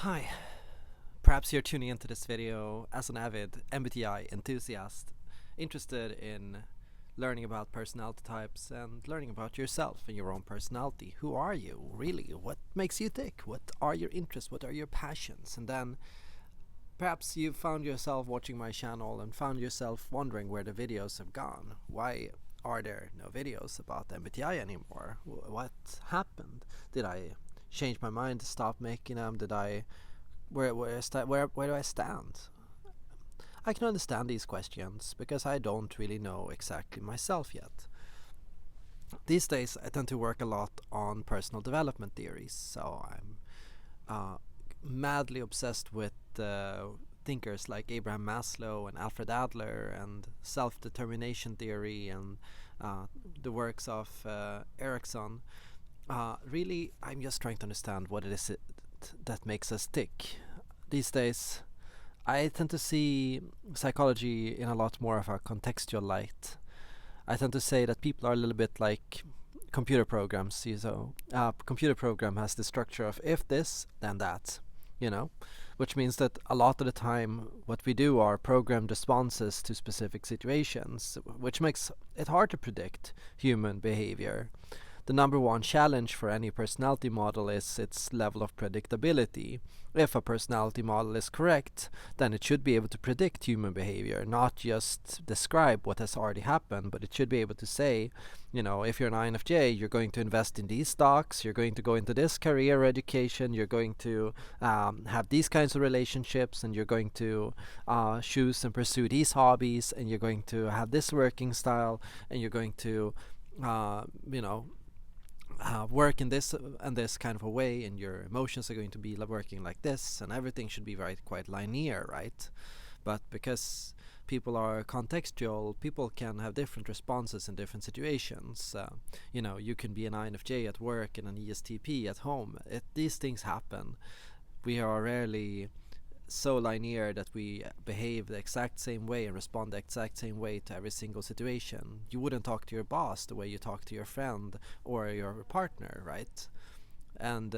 Hi, perhaps you're tuning into this video as an avid MBTI enthusiast interested in learning about personality types and learning about yourself and your own personality. Who are you, really? What makes you tick? What are your interests? What are your passions? And then perhaps you found yourself watching my channel and found yourself wondering where the videos have gone. Why are there no videos about MBTI anymore? What happened? Did I change my mind to stop making them? Did I where do I stand? I can understand these questions because I don't really know exactly myself yet. These days I tend to work a lot on personal development theories, so I'm madly obsessed with thinkers like Abraham Maslow and Alfred Adler and self-determination theory and the works of Erikson. Really, I'm just trying to understand what it is that makes us tick. These days, I tend to see psychology in a lot more of a contextual light. I tend to say that people are a little bit like computer programs. So, computer program has the structure of if this, then that, which means that a lot of the time what we do are programmed responses to specific situations, which makes it hard to predict human behavior. The number one challenge for any personality model is its level of predictability. If a personality model is correct, then it should be able to predict human behavior, not just describe what has already happened, but it should be able to say, if you're an INFJ, you're going to invest in these stocks, you're going to go into this career or education, you're going to have these kinds of relationships, and you're going to choose and pursue these hobbies, and you're going to have this working style, and you're going to, work in this and this kind of a way, and your emotions are going to be working like this, and everything should be quite linear, right? But because people are contextual, people can have different responses in different situations. You can be an INFJ at work and an ESTP at home. These things happen. We are rarely so linear that we behave the exact same way and respond the exact same way to every single situation. You wouldn't talk to your boss the way you talk to your friend or your partner, right? And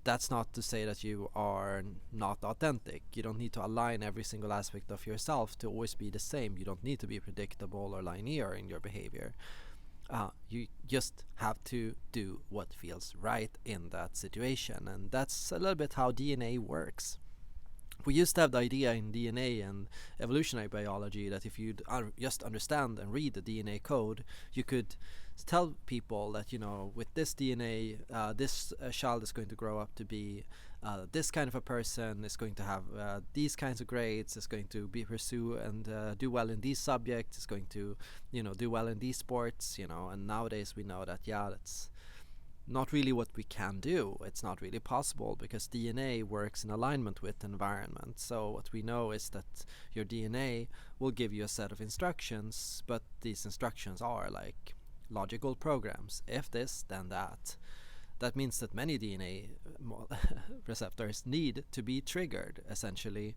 that's not to say that you are not authentic. You don't need to align every single aspect of yourself to always be the same. You don't need to be predictable or linear in your behavior. You just have to do what feels right in that situation, and that's a little bit how DNA works. We used to have the idea in DNA and evolutionary biology that if you just understand and read the DNA code, you could tell people that, with this DNA, this child is going to grow up to be this kind of a person, is going to have these kinds of grades, is going to be pursue and do well in these subjects, is going to, do well in these sports, and nowadays we know that, that's not really what we can do. It's not really possible because DNA works in alignment with the environment. So what we know is that your DNA will give you a set of instructions, but these instructions are like logical programs. If this, then that. That means that many DNA receptors need to be triggered, essentially.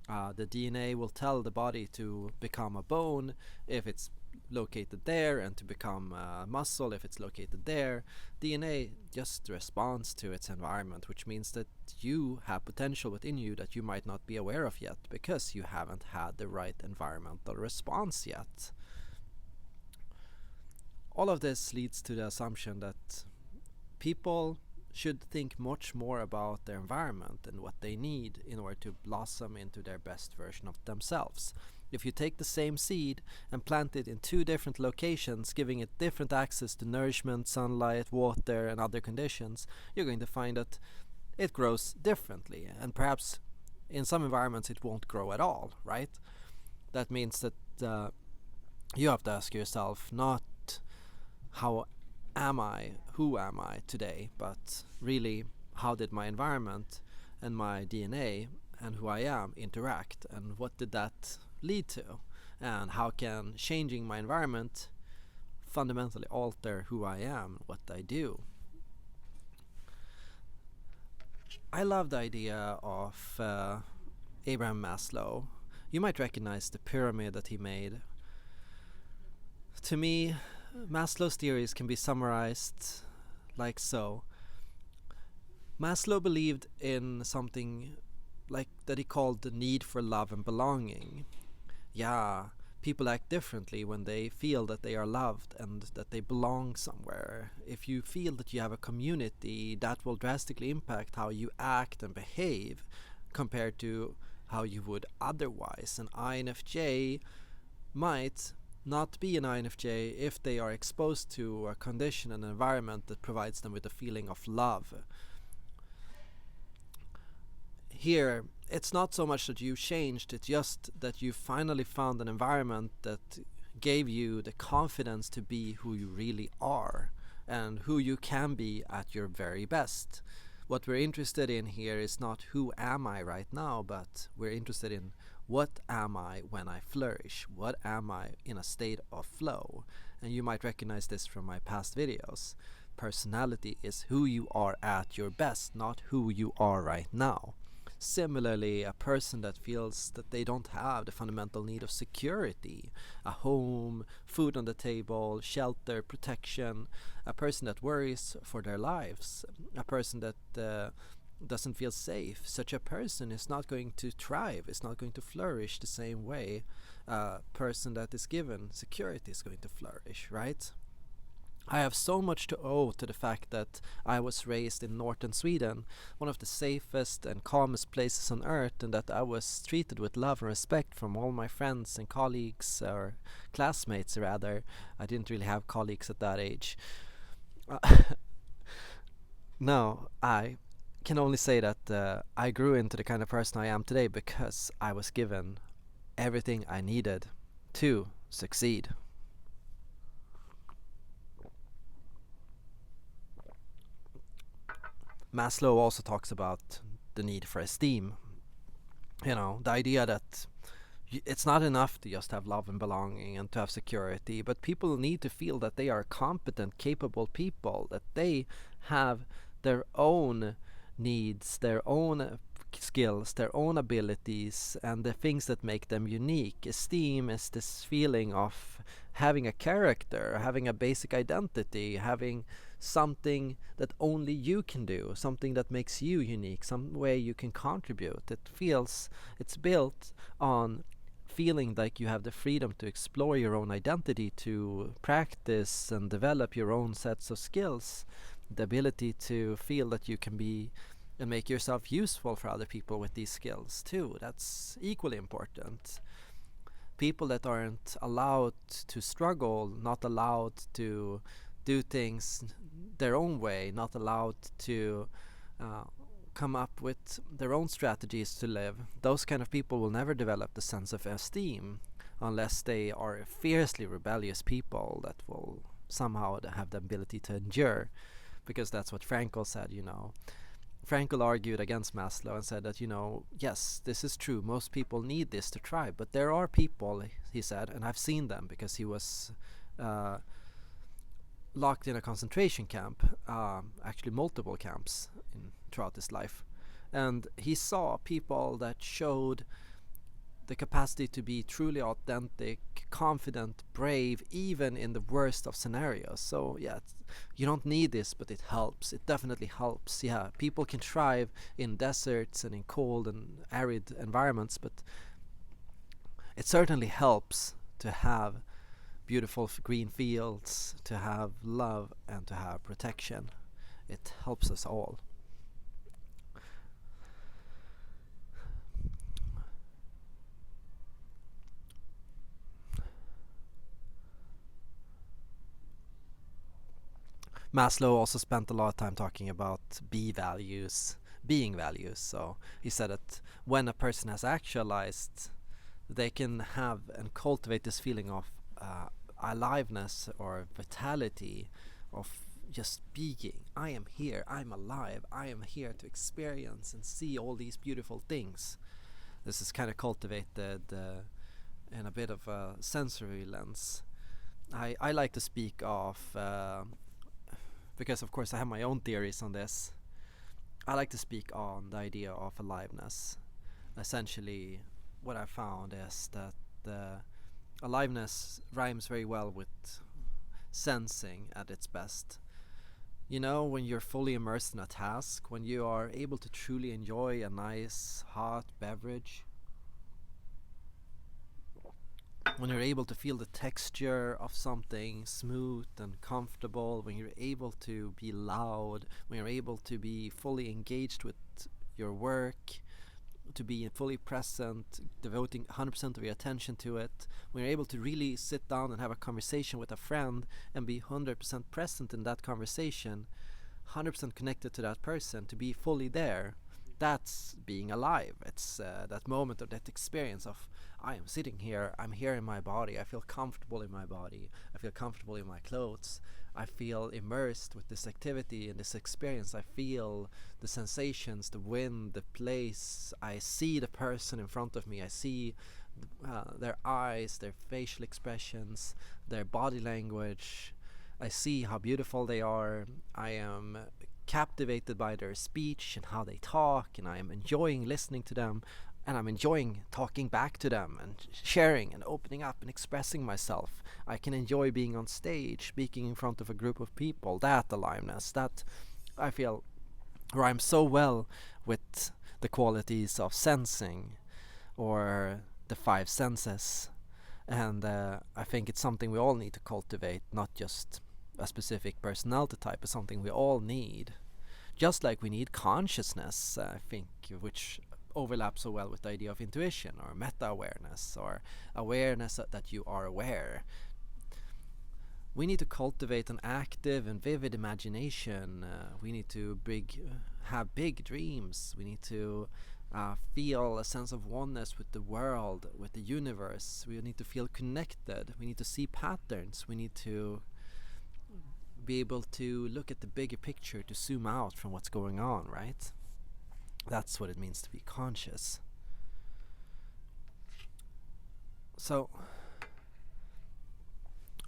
The DNA will tell the body to become a bone if it's located there, and to become a muscle if it's located there. DNA just responds to its environment, which means that you have potential within you that you might not be aware of yet because you haven't had the right environmental response yet. All of this leads to the assumption that people should think much more about their environment and what they need in order to blossom into their best version of themselves. If you take the same seed and plant it in two different locations, giving it different access to nourishment, sunlight, water, and other conditions, you're going to find that it grows differently. And perhaps in some environments it won't grow at all, right? That means that you have to ask yourself not how am I, who am I today, but really how did my environment and my DNA and who I am interact, and what did that lead to, and how can changing my environment fundamentally alter who I am, what I do. I love the idea of Abraham Maslow. You might recognize the pyramid that he made. To me, Maslow's theories can be summarized like so. Maslow believed in something like that he called the need for love and belonging. Yeah, people act differently when they feel that they are loved and that they belong somewhere. If you feel that you have a community, that will drastically impact how you act and behave compared to how you would otherwise. An INFJ might not be an INFJ if they are exposed to a condition and environment that provides them with a feeling of love. Here, it's not so much that you changed, it's just that you finally found an environment that gave you the confidence to be who you really are and who you can be at your very best. What we're interested in here is not who am I right now, but we're interested in what am I when I flourish? What am I in a state of flow? And you might recognize this from my past videos. Personality is who you are at your best, not who you are right now. Similarly, a person that feels that they don't have the fundamental need of security, a home, food on the table, shelter, protection, a person that worries for their lives, a person that doesn't feel safe, such a person is not going to thrive, is not going to flourish the same way a person that is given security is going to flourish, right? I have so much to owe to the fact that I was raised in northern Sweden, one of the safest and calmest places on earth, and that I was treated with love and respect from all my friends and colleagues, or classmates rather. I didn't really have colleagues at that age. No, I can only say that I grew into the kind of person I am today because I was given everything I needed to succeed. Maslow also talks about the need for esteem. You know, the idea that it's not enough to just have love and belonging and to have security, but people need to feel that they are competent, capable people, that they have their own needs, their own skills, their own abilities, and the things that make them unique. Esteem is this feeling of having a character, having a basic identity, having something that only you can do, something that makes you unique, some way you can contribute. It's built on feeling like you have the freedom to explore your own identity, to practice and develop your own sets of skills, the ability to feel that you can be and make yourself useful for other people with these skills too. That's equally important. People that aren't allowed to struggle, not allowed to do things their own way, not allowed to come up with their own strategies to live, those kind of people will never develop the sense of esteem unless they are fiercely rebellious people that will somehow have the ability to endure, because that's what Frankl said, you know. Frankl argued against Maslow and said that, you know, yes, this is true, most people need this to thrive, but there are people, he said, and I've seen them because he was locked in a concentration camp, actually multiple camps throughout his life, and he saw people that showed the capacity to be truly authentic, confident, brave, even in the worst of scenarios. So yeah, you don't need this, but it helps. It definitely helps. Yeah, people can thrive in deserts and in cold and arid environments, but it certainly helps to have beautiful green fields, to have love, and to have protection. It helps us all. Maslow also spent a lot of time talking about being values. So he said that when a person has actualized, they can have and cultivate this feeling of aliveness or vitality, of just being. I am here, I'm alive, I am here to experience and see all these beautiful things. This is kind of cultivated in a bit of a sensory lens. I like to speak of because of course I have my own theories on this. I like to speak on the idea of aliveness. Essentially, what I found is that aliveness rhymes very well with sensing at its best. You know, when you're fully immersed in a task, when you are able to truly enjoy a nice hot beverage, when you're able to feel the texture of something smooth and comfortable, when you're able to be loud, when you're able to be fully engaged with your work, to be fully present, devoting 100% of your attention to it, when you're able to really sit down and have a conversation with a friend and be 100% present in that conversation, 100% connected to that person, to be fully there, that's being alive. It's that moment or that experience of, I am sitting here, I'm here in my body, I feel comfortable in my body, I feel comfortable in my clothes, I feel immersed with this activity and this experience. I feel the sensations, the wind, the place. I see the person in front of me. I see their eyes, their facial expressions, their body language. I see how beautiful they are. I am captivated by their speech and how they talk, and I am enjoying listening to them, and I'm enjoying talking back to them and sharing and opening up and expressing myself. I can enjoy being on stage, speaking in front of a group of people. That aliveness, that I feel rhymes so well with the qualities of sensing or the five senses. And I think it's something we all need to cultivate, not just a specific personality type, but something we all need. Just like we need consciousness, I think, which overlaps so well with the idea of intuition or meta-awareness or awareness that you are aware. We need to cultivate an active and vivid imagination. We need to have big dreams. We need to feel a sense of oneness with the world, with the universe. We need to feel connected. We need to see patterns. We need to be able to look at the bigger picture, to zoom out from what's going on, right? That's what it means to be conscious. So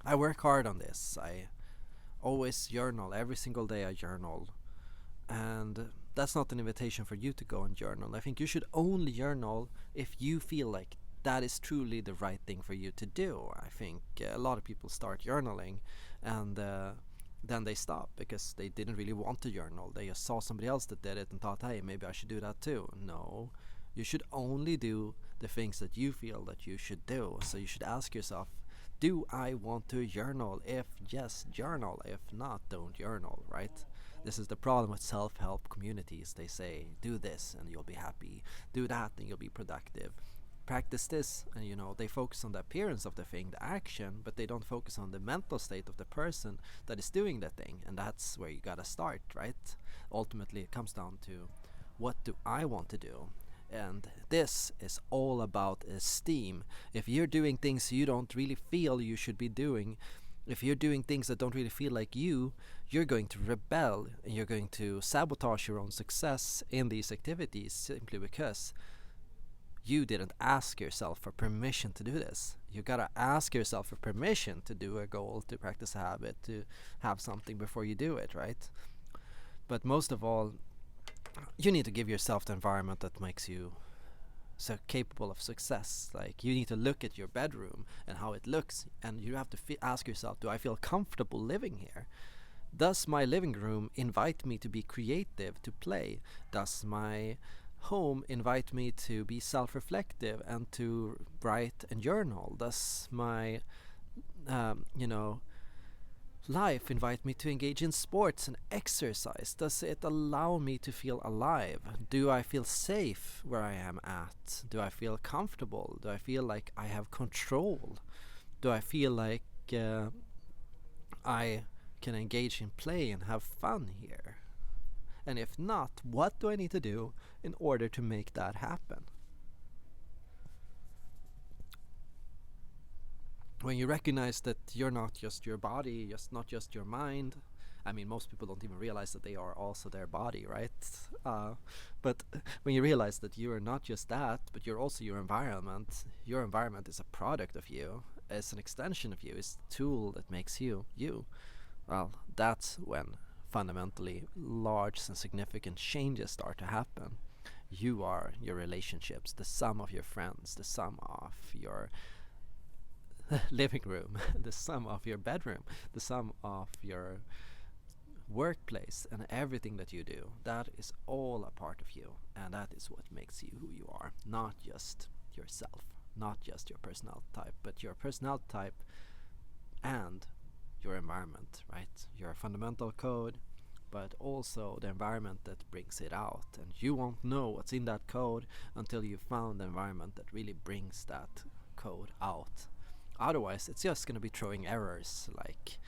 I work hard on this. I always journal. Every single day I journal. And that's not an invitation for you to go and journal. I think you should only journal if you feel like that is truly the right thing for you to do. I think a lot of people start journaling and then they stop because they didn't really want to journal. They just saw somebody else that did it and thought, hey, maybe I should do that too. No, you should only do the things that you feel that you should do. So you should ask yourself, do I want to journal? If yes, journal. If not, don't journal, right? This is the problem with self-help communities. They say, do this and you'll be happy. Do that and you'll be productive. Practice this, and they focus on the appearance of the thing, the action, but they don't focus on the mental state of the person that is doing the thing. And that's where you gotta start, right? Ultimately, it comes down to, what do I want to do? And this is all about esteem. If you're doing things you don't really feel you should be doing, if you're doing things that don't really feel like you're going to rebel and you're going to sabotage your own success in these activities simply because you didn't ask yourself for permission to do this. You gotta ask yourself for permission to do a goal, to practice a habit, to have something before you do it, right? But most of all, you need to give yourself the environment that makes you so capable of success. Like, you need to look at your bedroom and how it looks, and you have to ask yourself, do I feel comfortable living here? Does my living room invite me to be creative, to play? Does my home invite me to be self-reflective and to write and journal? Does my life invite me to engage in sports and exercise? Does it allow me to feel alive? Do I feel safe where I am at? Do I feel comfortable? Do I feel like I have control? Do I feel like I can engage in play and have fun here? And if not, what do I need to do in order to make that happen? When you recognize that you're not just your body, not just your mind, I mean, most people don't even realize that they are also their body, right? But when you realize that you are not just that, but you're also your environment is a product of you, it's an extension of you, it's the tool that makes you, you. Well, that's when fundamentally large and significant changes start to happen. You are your relationships, the sum of your friends, the sum of your living room, the sum of your bedroom, the sum of your workplace and everything that you do, that is all a part of you, and that is what makes you who you are, not just yourself, not just your personality type, but your personality type and your environment, right? Your fundamental code, but also the environment that brings it out. And you won't know what's in that code until you found the environment that really brings that code out. Otherwise, it's just going to be throwing errors like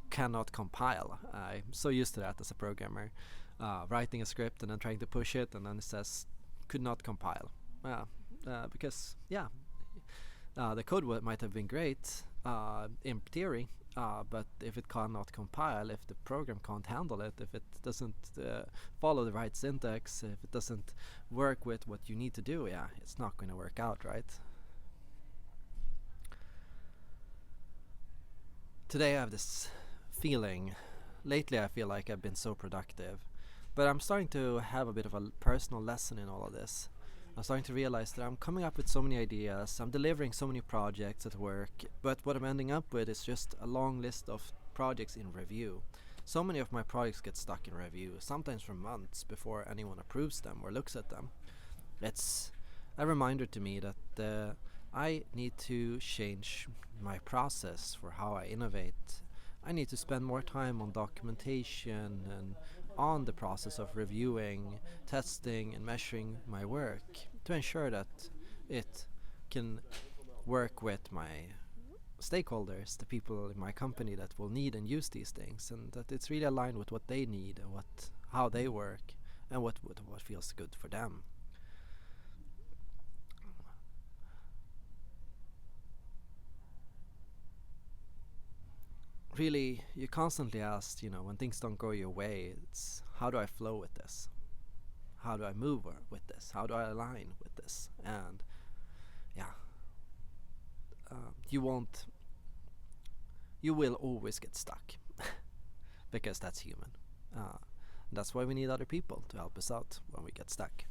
cannot compile. I'm so used to that as a programmer, writing a script and then trying to push it, and then it says could not compile. Because the code might have been great in theory, but if it cannot compile, if the program can't handle it, if it doesn't follow the right syntax, if it doesn't work with what you need to do, it's not going to work out, right? Today I have this feeling, lately I feel like I've been so productive, but I'm starting to have a bit of a personal lesson in all of this. I'm starting to realize that I'm coming up with so many ideas, I'm delivering so many projects at work, but what I'm ending up with is just a long list of projects in review. So many of my projects get stuck in review, sometimes for months before anyone approves them or looks at them. It's a reminder to me that I need to change my process for how I innovate. I need to spend more time on documentation and on the process of reviewing, testing and measuring my work to ensure that it can work with my stakeholders, the people in my company that will need and use these things, and that it's really aligned with what they need and how they work and what feels good for them. Really, you constantly ask, when things don't go your way, it's how do I flow with this? How do I move with this? How do I align with this? And you will always get stuck because that's human. That's why we need other people to help us out when we get stuck.